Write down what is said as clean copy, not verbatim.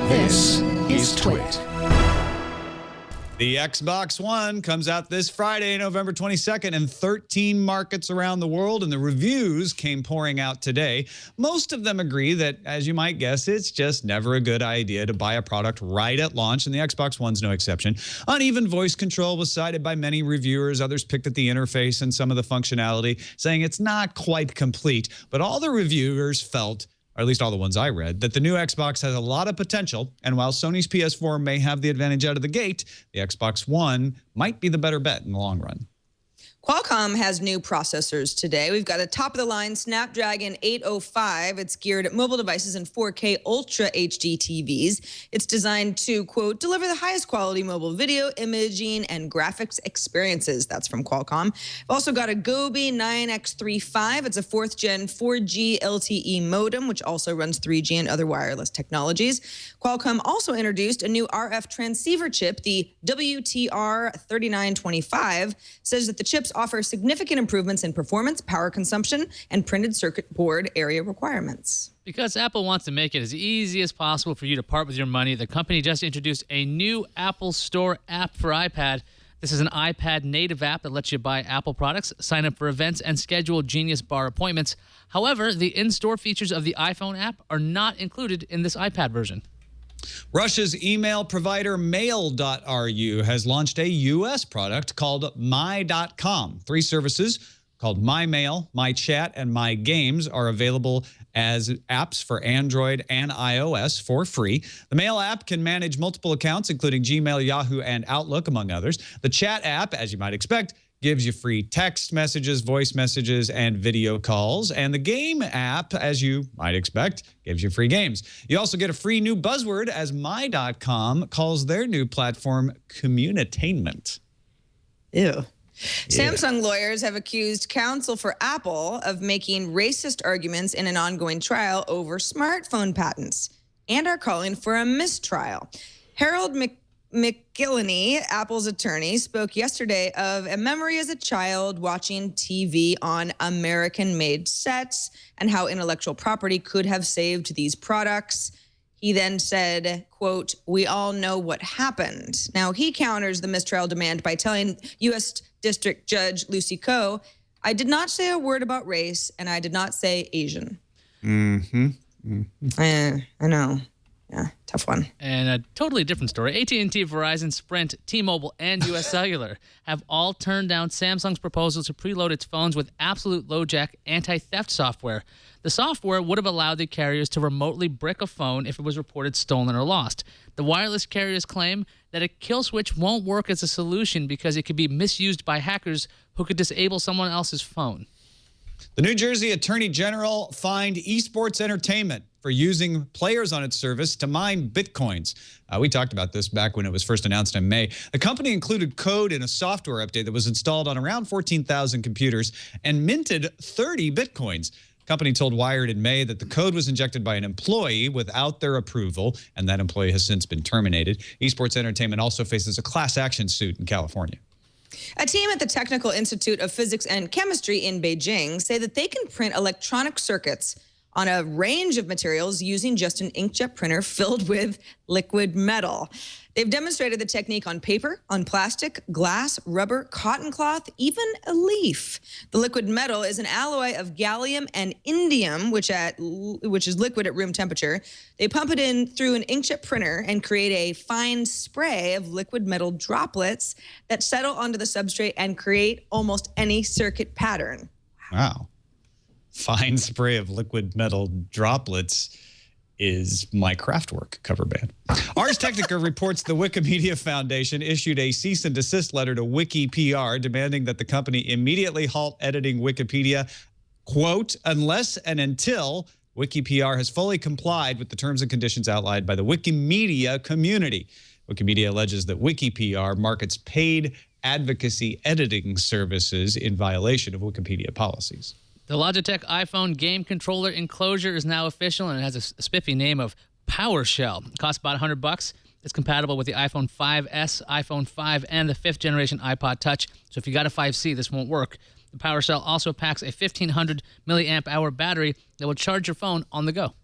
This is Twit. The Xbox One comes out this Friday, November 22nd, in 13 markets around the world, and the reviews came pouring out today. Most of them agree that, as you might guess, it's just never a good idea to buy a product right at launch, and the Xbox One's no exception. Uneven voice control was cited by many reviewers. Others picked at the interface and some of the functionality, saying it's not quite complete. But all the reviewers felt, or at least all the ones I read, that the new Xbox has a lot of potential, and while Sony's PS4 may have the advantage out of the gate, the Xbox One might be the better bet in the long run. Qualcomm has new processors today. We've got a top-of-the-line Snapdragon 805. It's geared at mobile devices and 4K Ultra HD TVs. It's designed to, quote, deliver the highest quality mobile video, imaging, and graphics experiences. That's from Qualcomm. We've also got a Gobi 9X35. It's a 4th-gen 4G LTE modem, which also runs 3G and other wireless technologies. Qualcomm also introduced a new RF transceiver chip, the WTR3925, says that the chips offer significant improvements in performance, power consumption, and printed circuit board area requirements. Because Apple wants to make it as easy as possible for you to part with your money, the company just introduced a new Apple Store app for iPad. This is an iPad native app that lets you buy Apple products, sign up for events, and schedule Genius Bar appointments. However, the in-store features of the iPhone app are not included in this iPad version. Russia's email provider Mail.ru has launched a U.S. product called My.com. 3 services called My Mail, My Chat, and My Games are available as apps for Android and iOS for free. The Mail app can manage multiple accounts, including Gmail, Yahoo, and Outlook, among others. The Chat app, as you might expect, gives you free text messages, voice messages, and video calls. And the Game app, as you might expect, gives you free games. You also get a free new buzzword as My.com calls their new platform Communitainment. Ew. Samsung lawyers have accused counsel for Apple of making racist arguments in an ongoing trial over smartphone patents and are calling for a mistrial. Harold McGillany, Apple's attorney, spoke yesterday of a memory as a child watching TV on American-made sets and how intellectual property could have saved these products. He then said, quote, "We all know what happened." Now, he counters the mistrial demand by telling U.S. District Judge Lucy Koh, "I did not say a word about race, and I did not say Asian." I know. Yeah, tough one. And a totally different story. AT&T, Verizon, Sprint, T-Mobile, and U.S. Cellular have all turned down Samsung's proposal to preload its phones with absolute LoJack anti-theft software. The software would have allowed the carriers to remotely brick a phone if it was reported stolen or lost. The wireless carriers claim that a kill switch won't work as a solution because it could be misused by hackers who could disable someone else's phone. The New Jersey Attorney General fined Esports Entertainment for using players on its service to mine bitcoins. We talked about this back when it was first announced in May. The company included code in a software update that was installed on around 14,000 computers and minted 30 bitcoins. The company told Wired in May that the code was injected by an employee without their approval, and that employee has since been terminated. Esports Entertainment also faces a class action suit in California. A team at the Technical Institute of Physics and Chemistry in Beijing say that they can print electronic circuits on a range of materials using just an inkjet printer filled with liquid metal. They've demonstrated the technique on paper, on plastic, glass, rubber, cotton cloth, even a leaf. The liquid metal is an alloy of gallium and indium, which is liquid at room temperature. They pump it in through an inkjet printer and create a fine spray of liquid metal droplets that settle onto the substrate and create almost any circuit pattern. Wow. Fine spray of liquid metal droplets is my Kraftwerk cover band. Ars Technica reports the Wikimedia Foundation issued a cease and desist letter to WikiPR demanding that the company immediately halt editing Wikipedia, quote, unless and until WikiPR has fully complied with the terms and conditions outlined by the Wikimedia community. Wikimedia alleges that WikiPR markets paid advocacy editing services in violation of Wikipedia policies. The Logitech iPhone game controller enclosure is now official, and it has a spiffy name of PowerShell. It costs about $100. It's compatible with the iPhone 5S, iPhone 5, and the 5th generation iPod Touch. So if you got a 5C, this won't work. The PowerShell also packs a 1,500 milliamp hour battery that will charge your phone on the go.